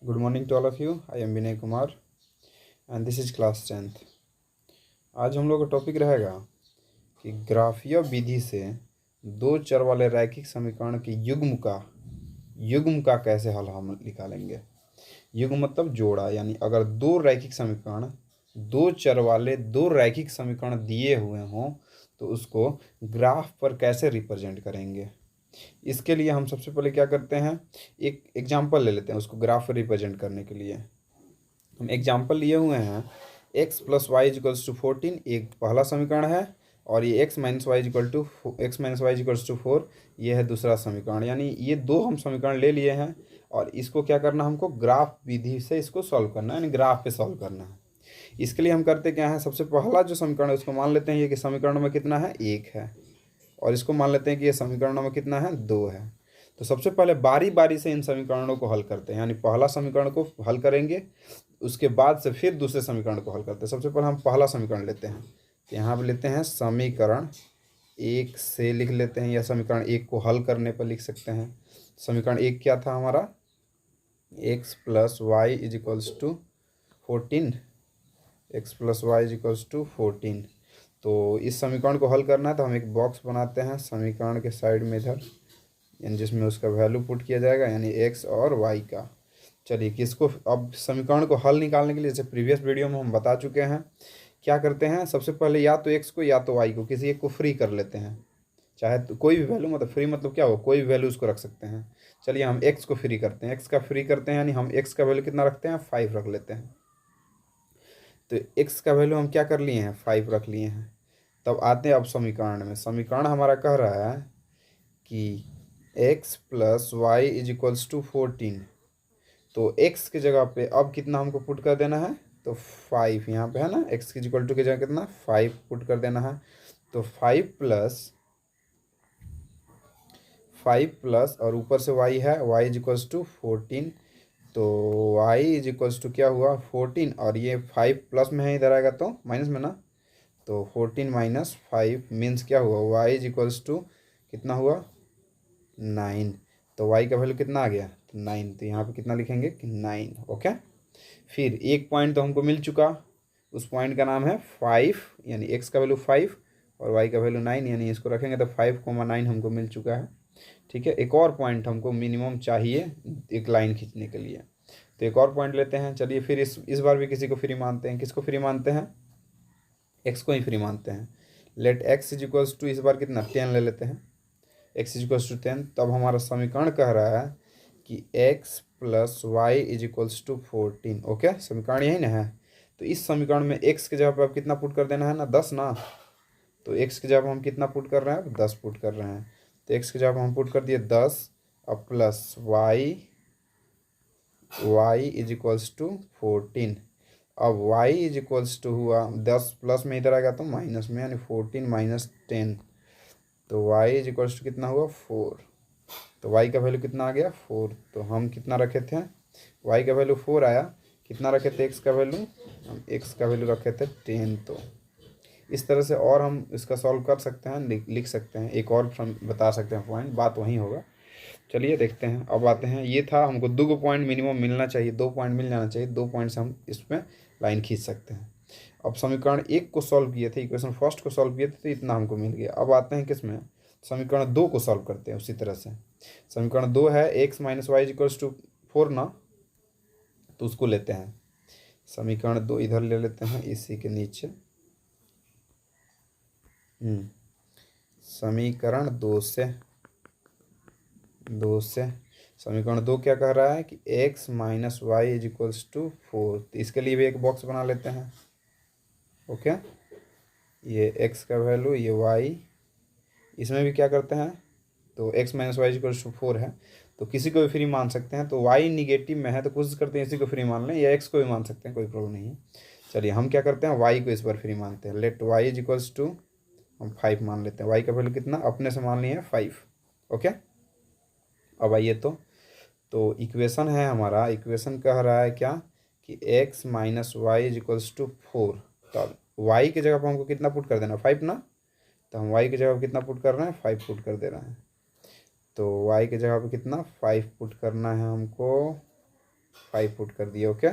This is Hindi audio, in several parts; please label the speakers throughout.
Speaker 1: Good morning to all of you. I am Vinay Kumar and this is class 10th. आज हम लोग का टॉपिक रहेगा कि ग्राफीय विधि से दो चर वाले रैखिक समीकरण के युग्म का कैसे हल हम निकालेंगे। युग्म मतलब जोड़ा, यानी अगर दो रैखिक समीकरण दो चर वाले दो रैखिक समीकरण दिए हुए हों तो उसको ग्राफ पर कैसे रिप्रेजेंट करेंगे। इसके लिए हम सबसे पहले क्या करते हैं, एक एग्जाम्पल ले लेते हैं उसको ग्राफ पर रिप्रेजेंट करने के लिए। हम एग्जाम्पल लिए हुए हैं x plus y equals to 14 एक पहला समीकरण है, और ये x minus y equals to 4 ये है दूसरा समीकरण। यानी ये दो हम समीकरण ले लिए हैं और इसको क्या करना, हमको ग्राफ विधि से इसको सॉल्व करना है, यानी ग्राफ पे सॉल्व करना है। इसके लिए हम करते क्या है, सबसे पहला जो समीकरण है उसको मान लेते हैं ये कि समीकरण में कितना है, 1 है, और इसको मान लेते हैं कि ये समीकरणों में कितना है, 2 है। तो सबसे पहले बारी बारी से इन समीकरणों को हल करते हैं, यानी पहला समीकरण को हल करेंगे, उसके बाद से फिर दूसरे समीकरण को हल करते हैं। सबसे पहले हम पहला समीकरण लेते हैं, तो यहाँ पर लेते हैं समीकरण 1 से लिख लेते हैं, या समीकरण 1 को हल करने पर लिख सकते हैं। समीकरण 1 क्या था हमारा, x plus y is equals to 14, x plus y is equals to 14। तो इस समीकरण को हल करना है तो हम एक बॉक्स बनाते हैं समीकरण के साइड में इधर, यानी जिसमें उसका वैल्यू पुट किया जाएगा, यानी x और y का। चलिए किसको, अब समीकरण को हल निकालने के लिए जैसे प्रीवियस वीडियो में हम बता चुके हैं, क्या करते हैं सबसे पहले या तो x को या तो y को किसी एक को फ्री कर लेते हैं, चाहे तो कोई भी वैल्यू, मतलब फ्री मतलब क्या हो, कोई भी वैल्यू उसको रख सकते हैं। चलिए हम x को फ्री करते हैं, x का फ्री करते हैं, यानी हम x का वैल्यू कितना रखते हैं, 5 रख लेते हैं। तो x का वैल्यू हम क्या कर लिए हैं, 5 रख लिए हैं। तब आते हैं अब समीकरण में, समीकरण हमारा कह रहा है कि x plus y is equals to 14। तो x की जगह पे अब कितना हमको पुट कर देना है, तो 5 यहाँ पे है ना, x की इक्वल टू की जगह कितना 5 पुट कर देना है। तो 5 प्लस और ऊपर से y है, y इज इक्वल्स टू 14। तो y इज इक्वल्स टू क्या हुआ 14, और ये 5 प्लस में है, इधर आएगा तो माइनस में ना, तो 14 माइनस 5 मीन्स क्या हुआ, y इज इक्वल्स टू कितना हुआ 9। तो y का वैल्यू कितना आ गया, तो 9। तो यहाँ पे कितना लिखेंगे कि 9। ओके, फिर एक पॉइंट तो हमको मिल चुका, उस पॉइंट का नाम है 5, यानी x का वैल्यू 5 और y का वैल्यू 9, यानी इसको रखेंगे तो 5,9 हमको मिल चुका है। ठीक है, एक और पॉइंट हमको मिनिमम चाहिए एक लाइन खींचने के लिए, तो एक और पॉइंट लेते हैं। चलिए फिर इस बार भी किसी को फ्री मानते हैं, किसको फ्री मानते हैं, x को ही फ्री मानते हैं। Let x is equals to इस बार कितना 10 ले लेते हैं, x इज इक्वल्स टू 10। तब हमारा समीकरण कह रहा है कि x plus y is equals to 14। Okay, समीकरण यही ना है। तो इस समीकरण में x के जगह पर अब कितना पुट कर देना है ना, 10 ना, तो x की जगह पर हम कितना पुट कर रहे हैं, अब 10 पुट कर रहे हैं। तो x की जगह पर हम पुट कर दिए 10, अब plus y is equals to 14। अब y इज इक्वल्स टू हुआ 10 प्लस में इधर आएगा तो माइनस में, यानी 14 माइनस 10। तो y इज इक्वल्स टू कितना हुआ 4। तो y का वैल्यू कितना आ गया 4। तो हम कितना रखे थे, y का वैल्यू 4 आया, कितना रखे थे x का वैल्यू, हम x का वैल्यू रखे थे 10। तो इस तरह से और हम इसका सॉल्व कर सकते हैं, लिख सकते हैं, एक और बता सकते हैं पॉइंट, बात वहीं होगा। चलिए देखते हैं, अब आते हैं, ये था हमको 2 पॉइंट मिनिमम मिलना चाहिए, 2 पॉइंट मिल जाना चाहिए, 2 पॉइंट से हम इसमें लाइन खींच सकते हैं। अब समीकरण 1 को सॉल्व किए थे, इक्वेशन फर्स्ट को सॉल्व किए थे, तो इतना हमको मिल गया। अब आते हैं किस में, समीकरण 2 को सॉल्व करते हैं उसी तरह से। समीकरण 2 है x minus y equals to 4 ना, तो उसको लेते हैं, समीकरण 2 इधर ले लेते हैं इसी के नीचे। समीकरण 2 से समीकरण 2 क्या कह रहा है कि x minus y is equals to 4। तो इसके लिए भी एक बॉक्स बना लेते हैं। ओके, ये x का वैल्यू, ये y, इसमें भी क्या करते हैं, तो x minus y is equals to 4 है, तो किसी को भी फ्री मान सकते हैं। तो y निगेटिव में है तो कोशिश करते हैं इसी को फ्री मान लें, या x को भी मान सकते हैं, कोई प्रॉब्लम नहीं है। चलिए हम क्या करते हैं, y को इस बार फ्री मानते हैं। Let y is equals to हम 5 मान लेते हैं, y का वैल्यू कितना अपने से मान लिया है 5। ओके, अब आइए तो इक्वेशन है हमारा, इक्वेशन कह रहा है क्या कि x minus y is equals to 4। तो अब y की जगह पर हमको कितना पुट कर देना, 5 ना, तो हम y की जगह पर कितना पुट कर रहे हैं, 5 पुट कर दे रहे हैं। तो y की जगह पर कितना 5 पुट करना है हमको, 5 पुट कर दिए। ओके,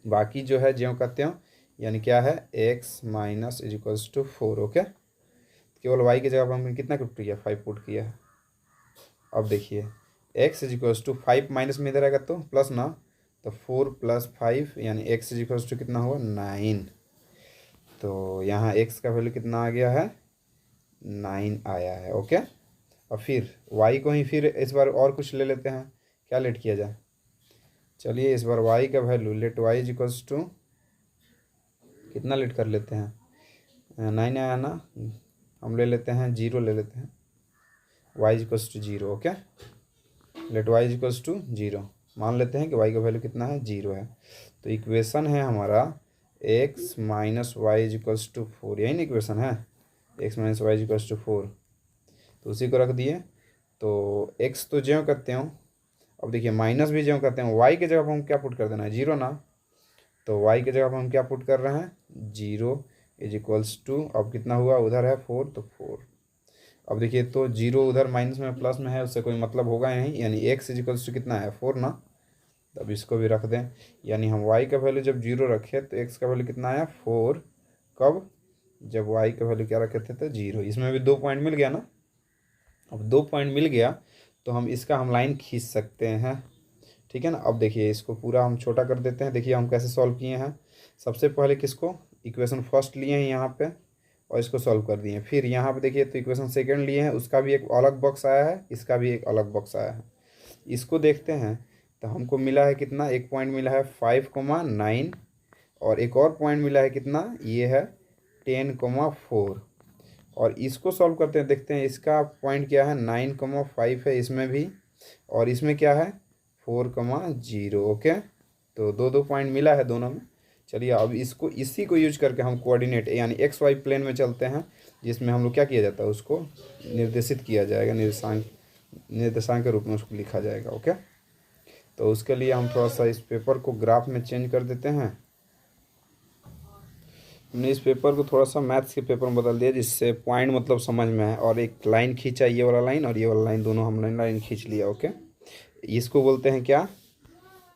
Speaker 1: बाकी जो है ज्यों कहते हो, यानी क्या है x minus is equals to 4। Okay, केवल y की जगह पर हमने कितना पुट किया, 5 पुट किया है। अब देखिए x is equals to 5 minus में इधर आएगा तो प्लस ना, तो 4 प्लस 5 यानी x इज इक्वल्स टू कितना हुआ 9। तो यहाँ x का वैल्यू कितना आ गया है 9 आया है। ओके, और फिर y को ही फिर इस बार और कुछ ले लेते हैं, क्या लेट किया जाए, चलिए इस बार y का value let y is equals to कितना लेट कर लेते हैं, 9 आया ना, हम ले लेते हैं 0 ले लेते हैं, y is equals to 0। Okay, let y is equals to 0 मान लेते हैं कि y का वैल्यू कितना है 0 है। तो इक्वेशन है हमारा x minus y is equals to 4, यही ना इक्वेशन है, x minus y is equals to 4। तो उसी को रख दिए, तो x तो ज्यों करते हो, अब देखिए माइनस भी ज्यों करते हैं, y की जगह पर हम क्या पुट कर देना है 0 ना, तो y की जगह पर हम क्या पुट कर रहे हैं 0 इज इक्वल्स टू, अब कितना हुआ उधर है 4 तो 4। अब देखिए तो 0 उधर माइनस में प्लस में है, उससे कोई मतलब होगा ही नहीं, यानी x इज इक्वल्स टू कितना है 4 ना, तब इसको भी रख दें। यानी हम y का वैल्यू जब 0 रखे तो x का वैल्यू कितना आया 4, कब, जब y का वैल्यू क्या रखे थे तो 0। इसमें भी 2 पॉइंट मिल गया ना, अब 2 पॉइंट मिल गया तो हम इसका हम लाइन खींच सकते हैं, ठीक है ना। अब देखिए इसको पूरा हम छोटा कर देते हैं, देखिए हम कैसे सॉल्व किए हैं। सबसे पहले किसको, इक्वेशन फर्स्ट लिए हैं यहाँ पे और इसको सॉल्व कर दिए, फिर यहाँ पे देखिए तो इक्वेशन सेकंड लिए हैं, उसका भी एक अलग बॉक्स आया है, इसका भी एक अलग बॉक्स आया है। इसको देखते हैं तो हमको मिला है कितना, एक पॉइंट मिला है 5,9 और एक और पॉइंट मिला है कितना, ये है 10,4। और इसको सॉल्व करते हैं, देखते हैं इसका पॉइंट क्या है 9,5 है इसमें भी, और इसमें क्या है 4,0। ओके, तो 2 पॉइंट मिला है दोनों में। चलिए अब इसको इसी को यूज करके हम कोऑर्डिनेट यानी एक्स वाई प्लेन में चलते हैं, जिसमें हम लोग क्या किया जाता है उसको निर्देशित किया जाएगा, निर्देशांक के रूप में उसको लिखा जाएगा। ओके, तो उसके लिए हम थोड़ा सा इस पेपर को ग्राफ में चेंज कर देते हैं। हमने इस पेपर को थोड़ा सा मैथ्स के पेपर में बदल दिया, जिससे पॉइंट मतलब समझ में आए, और एक लाइन खींचा, ये वाला लाइन और ये वाला लाइन, दोनों हमने लाइन खींच लिया। ओके, इसको बोलते हैं क्या,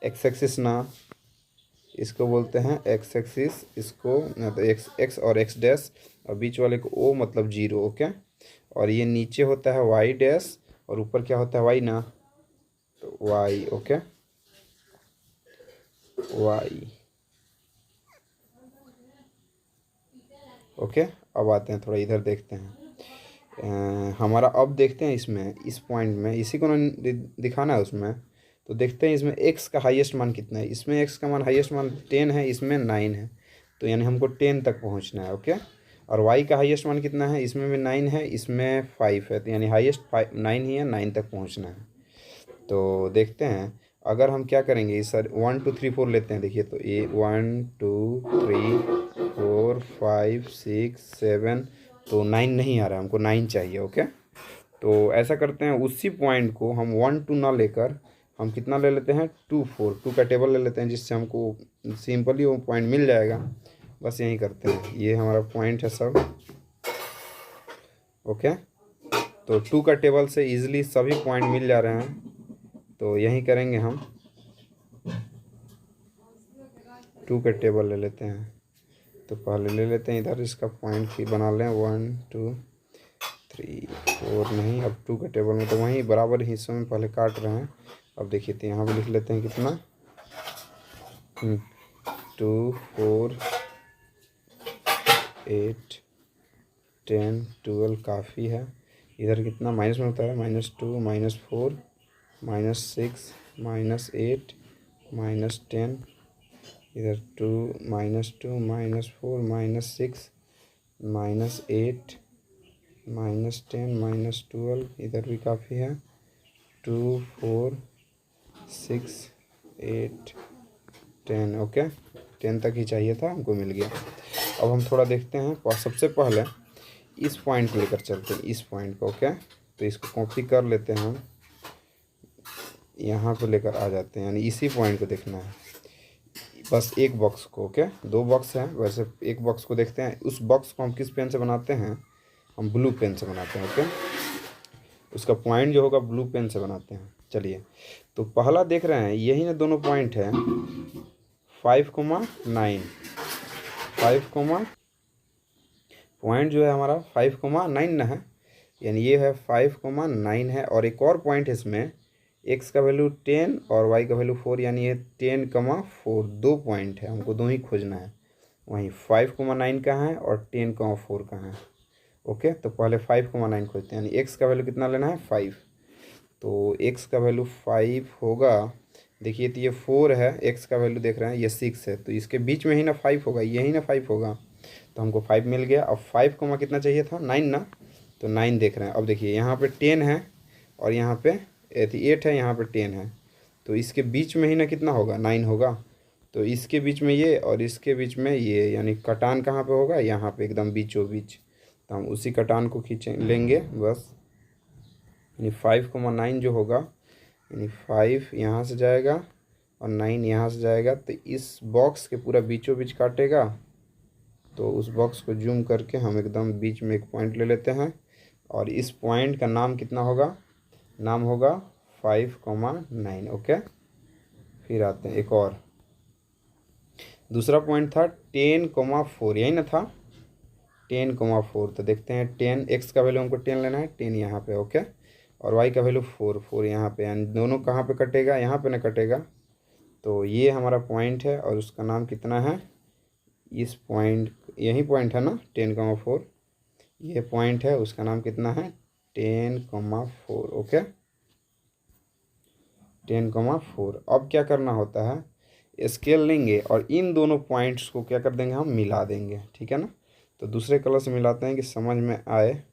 Speaker 1: एक्स एक्सिस ना, इसको बोलते हैं एक्स एक्सिस, इसको मतलब एक्स और एक्स डैश, और बीच वाले को ओ मतलब 0। ओके, और ये नीचे होता है वाई डैश और ऊपर क्या होता है वाई ना, तो वाई। Okay, Y. ओके, अब आते हैं थोड़ा इधर देखते हैं, हमारा अब देखते हैं इसमें इस पॉइंट में इसी को ना दिखाना है उसमें, तो देखते हैं इसमें x का हाईएस्ट मान कितना है, इसमें x का मान हाईएस्ट मान 10 है, इसमें 9 है, तो यानी हमको 10 तक पहुंचना है। ओके, और y का हाईएस्ट मान कितना है, इसमें भी 9 है, इसमें 5 है, तो यानी हाईएस्ट 9 ही है, 9 तक पहुंचना है। तो देखते हैं अगर हम क्या करेंगे, इस सर 1 2 3 4 लेते हैं, देखिए तो ये 1 2 3 4 5 6 7, तो 9 नहीं आ रहा है, हमको 9 चाहिए। ओके, तो ऐसा करते हैं उसी पॉइंट को हम 1 2 ना लेकर हम कितना ले लेते हैं 2 4, 2 का टेबल ले लेते हैं, जिससे हमको सिंपली वो पॉइंट मिल जाएगा। बस यही करते हैं, ये हमारा पॉइंट है सब। ओके, तो 2 का टेबल से इजीली सभी पॉइंट मिल जा रहे हैं, तो यही करेंगे हम, 2 का टेबल ले लेते हैं। तो पहले ले लेते हैं इधर इसका पॉइंट ही बना लें, 1 2 3 4 नहीं, अब 2 का टेबल में तो वहीं बराबर हिस्सों में पहले काट रहे हैं। अब देखिए तो यहाँ पे लिख लेते हैं कितना, 2 4 8 10 12 काफ़ी है। इधर कितना माइनस में होता है, -2 -4 -6 -8 -10, इधर 2 -2 -4 -6 -8 -10 -12, इधर भी काफ़ी है, 2 4 6 8 10। ओके, 10 तक ही चाहिए था, हमको मिल गया। अब हम थोड़ा देखते हैं, सबसे पहले इस पॉइंट को लेकर चलते हैं, इस पॉइंट को। ओके, तो इसको कॉपी कर लेते हैं हम, यहाँ पे लेकर आ जाते हैं, यानी इसी पॉइंट को देखना है, बस एक बॉक्स को। ओके, 2 बॉक्स हैं वैसे, एक बॉक्स को देखते हैं। उस बॉक्स को हम किस पेन से बनाते हैं, हम ब्लू पेन से बनाते हैं। ओके, उसका पॉइंट जो होगा ब्लू पेन से बनाते हैं। चलिए, तो पहला देख रहे हैं यही ना दोनों पॉइंट है 5,9। 5, पॉइंट जो है हमारा 5,9 ना है, यानी ये है 5,9 है। और एक और पॉइंट है इसमें, एक्स का वैल्यू 10 और वाई का वैल्यू 4, यानी ये 10,4। दो पॉइंट है, हमको दो ही खोजना है। वहीं 5,9 का है और 10,4 का है। ओके, तो पहले 5,9 खोजते हैं, यानी एक्स का वैल्यू कितना लेना है 5। तो एक्स का वैल्यू 5 होगा। देखिए, तो ये 4 है, एक्स का वैल्यू देख रहे हैं ये 6 है, तो इसके बीच में ही ना 5 होगा, यही ना 5 होगा। तो हमको 5 मिल गया। अब 5 कोमा कितना चाहिए था 9 ना, तो 9 देख रहे हैं। अब देखिए यहाँ पे 10 है और यहाँ पे 8 है, यहाँ पे 10 है, तो इसके बीच में ही ना कितना होगा 9 होगा। तो इसके बीच में ये और इसके बीच में ये, यानी कटान कहाँ पे होगा, यहाँ पे एकदम बीचों बीच। तो हम उसी कटान को खींचे लेंगे बस, यानी 5,9 जो होगा, यानी 5 यहाँ से जाएगा और 9 यहाँ से जाएगा, तो इस बॉक्स के पूरा बीचों बीच काटेगा। तो उस बॉक्स को जूम करके हम एकदम बीच में एक पॉइंट ले लेते हैं, और इस पॉइंट का नाम कितना होगा, नाम होगा 5,9। ओके, फिर आते हैं एक और दूसरा पॉइंट था 10,4, यही ना था 10,4। तो देखते हैं 10, एक्स का वैल्यू हमको 10 लेना है, 10 यहाँ पे। ओके, और वाई का वैल्यू 4 यहाँ पे, यानी दोनों कहाँ पे कटेगा, यहाँ पे ना कटेगा। तो ये हमारा पॉइंट है और उसका नाम कितना है, इस पॉइंट, यही पॉइंट है ना 10,4, ये पॉइंट है, उसका नाम कितना है 10,4। ओके, 10,4। अब क्या करना होता है, स्केल लेंगे और इन दोनों पॉइंट्स को क्या कर देंगे, हम मिला देंगे, ठीक है ना। तो दूसरे कलर से मिलाते हैं कि समझ में आए।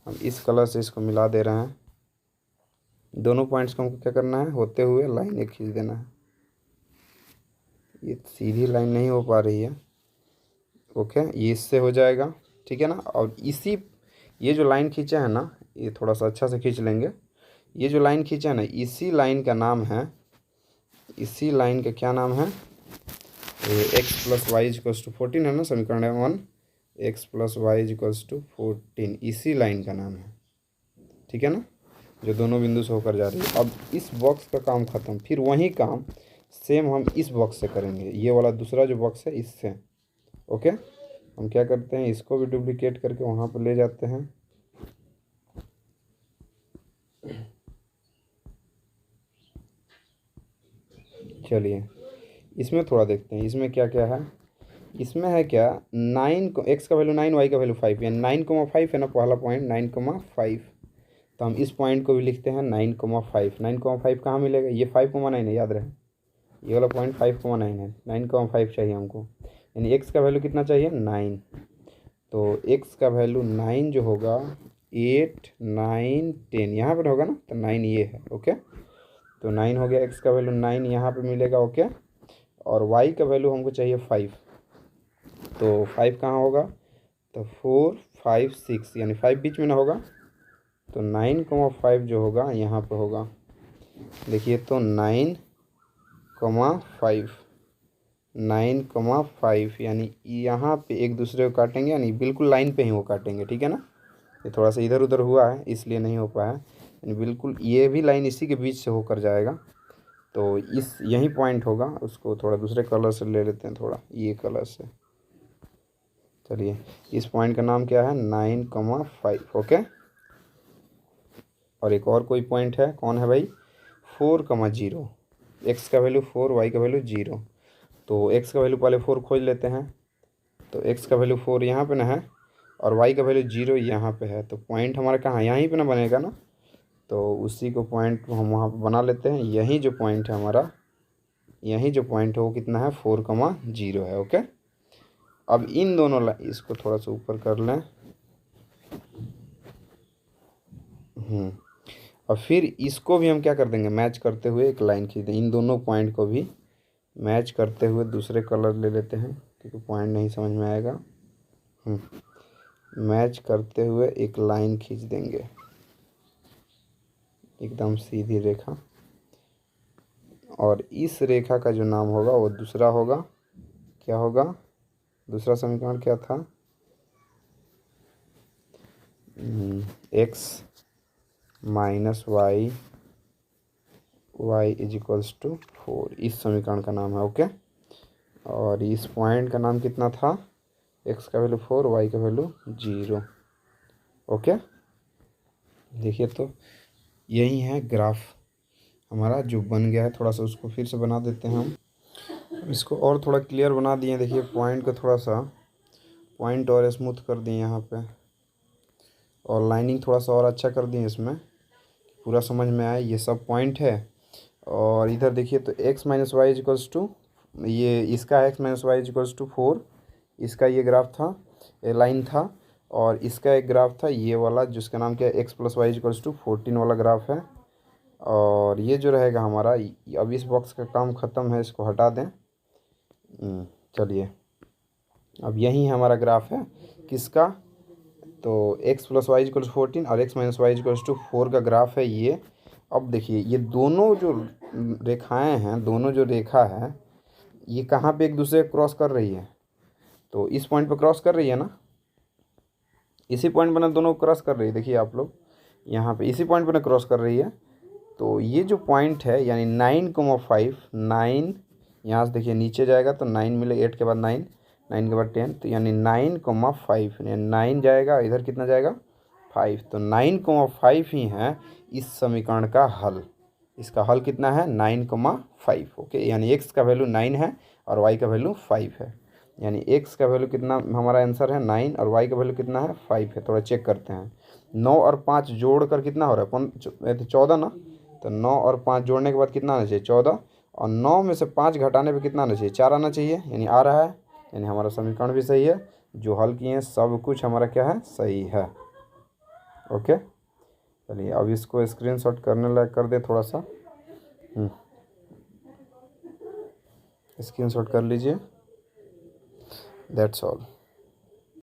Speaker 1: हम इस कलर से इसको मिला दे रहे हैं। दोनों पॉइंट्स को हमको क्या करना है, होते हुए लाइन एक खींच देना है। ये सीधी लाइन नहीं हो पा रही है। ओके, ये इससे हो जाएगा, ठीक है ना। और इसी, ये जो लाइन खींचा है ना, ये थोड़ा सा अच्छा से खींच लेंगे। ये जो लाइन खींचा है ना, इसी लाइन का नाम है, इसी लाइन का क्या नाम है, x plus y equals to 14 है ना, समीकरण 1, x plus y equals to 14, इसी लाइन का नाम है, ठीक है ना, जो दोनों बिंदु से होकर जा रही है। अब इस बॉक्स का काम ख़त्म, फिर वही काम सेम हम इस बॉक्स से करेंगे, ये वाला दूसरा जो बॉक्स है इससे। ओके, हम क्या करते हैं, इसको भी डुप्लीकेट करके वहाँ पर ले जाते हैं। चलिए, इसमें थोड़ा देखते हैं, इसमें क्या क्या है। इसमें है क्या, 9 को, एक्स का वैल्यू 9, वाई का वैल्यू 5, यानी 9,5 है ना पहला पॉइंट, 9,5। तो हम इस पॉइंट को भी लिखते हैं 9,5। 9,5 कहाँ मिलेगा, ये 5,9 है, याद रहे, ये वाला पॉइंट 5,9 है, 9,5 चाहिए हमको, यानी एक्स का वैल्यू कितना चाहिए 9। तो एक्स का वैल्यू 9 जो होगा, 8, 9, 10 यहाँ पर होगा ना, तो 9 ये है। ओके, तो 9 हो गया, एक्स का वैल्यू 9 यहाँ पे मिलेगा। ओके, और वाई का वैल्यू हमको चाहिए 5, तो 5 कहाँ होगा, तो 4, 5, 6, यानी 5 बीच में ना होगा, तो 9,5 जो होगा यहाँ पे होगा। देखिए, तो 9,5, 9,5, यानी यहाँ पे एक दूसरे को काटेंगे, यानी बिल्कुल लाइन पे ही वो काटेंगे, ठीक है ना। ये थोड़ा सा इधर उधर हुआ है इसलिए नहीं हो पाया, यानी बिल्कुल ये भी लाइन इसी के बीच से होकर जाएगा। तो इस यही पॉइंट होगा, उसको थोड़ा दूसरे कलर से ले लेते हैं, थोड़ा ये कलर से। चलिए, इस पॉइंट का नाम क्या है 9,5। ओके, और एक और कोई पॉइंट है, कौन है भाई 4,0, एक्स का वैल्यू 4, वाई का वैल्यू 0। तो एक्स का वैल्यू पहले 4 खोज लेते हैं, तो एक्स का वैल्यू 4 यहाँ पे ना है और वाई का वैल्यू 0 यहाँ पे है, तो पॉइंट हमारा कहाँ, यहीं पे ना बनेगा ना। तो उसी को पॉइंट हम वहाँ पे बना लेते हैं। यही जो पॉइंट है हमारा, यही जो पॉइंट है वो कितना है 4,0 है। ओके, अब इन दोनों इसको थोड़ा सा ऊपर कर लें। और फिर इसको भी हम क्या कर देंगे, मैच करते हुए एक लाइन खींच देंगे, इन दोनों पॉइंट को भी मैच करते हुए दूसरे कलर ले लेते हैं, क्योंकि पॉइंट नहीं समझ में आएगा। मैच करते हुए एक लाइन खींच देंगे, एकदम सीधी रेखा, और इस रेखा का जो नाम होगा वो दूसरा होगा, क्या होगा, दूसरा समीकरण क्या था, x minus y y is equals to 4, इस समीकरण का नाम है। ओके, और इस पॉइंट का नाम कितना था, x का वैल्यू 4, y का वैल्यू 0। ओके, देखिए तो यही है ग्राफ हमारा जो बन गया है। थोड़ा सा उसको फिर से बना देते हैं हम, इसको और थोड़ा क्लियर बना दिए। देखिए पॉइंट को थोड़ा सा पॉइंट और स्मूथ कर दिए यहाँ पे, और लाइनिंग थोड़ा सा और अच्छा कर दिए इसमें, पूरा समझ में आए। ये सब पॉइंट है। और इधर देखिए तो x minus y equals to, ये इसका x minus y equals to 4, इसका ये ग्राफ था, ये लाइन था। और इसका एक ग्राफ था ये वाला जिसका नाम क्या है x plus y equals to 14 वाला ग्राफ है। और ये जो रहेगा हमारा, अब इस बॉक्स का काम ख़त्म है, इसको हटा दें। चलिए, अब यही हमारा ग्राफ है किसका, तो x प्लस वाई इक्वल्स 14 और x minus y equals to 4 का ग्राफ है ये। अब देखिए ये दोनों जो रेखाएं हैं, दोनों जो रेखा है, ये कहाँ पे एक दूसरे को क्रॉस कर रही है, तो इस पॉइंट पे क्रॉस कर रही है ना, इसी पॉइंट पर ना दोनों क्रॉस कर रही है। देखिए आप लोग यहाँ पे इसी पॉइंट पर ना क्रॉस कर रही है। तो ये जो पॉइंट है यानी 9,5, 9 यहाँ से देखिए नीचे जाएगा तो 9 मिले, 8 के बाद 9, 9 के बाद 10, तो यानी 9,5, यानी 9 जाएगा, इधर कितना जाएगा 5, तो 9,5 ही है इस समीकरण का हल। इसका हल कितना है 9,5। ओके, यानी x का वैल्यू 9 है और y का वैल्यू 5 है। यानी x का वैल्यू कितना हमारा आंसर है 9 और y का वैल्यू कितना है 5 है। थोड़ा चेक करते हैं, 9 और 5 जोड़ कर कितना हो रहा है 14 ना, तो 9 और 5 जोड़ने के बाद कितना आना चाहिए 14, और 9 में से 5 घटाने पे कितना आना चाहिए 4 आना चाहिए, यानी आ रहा है, यानी हमारा समीकरण भी सही है। जो हल किए हैं सब कुछ हमारा क्या है सही है। ओके, चलिए अब इसको स्क्रीनशॉट करने लायक कर दे थोड़ा सा, स्क्रीनशॉट कर लीजिए, दैट्स ऑल।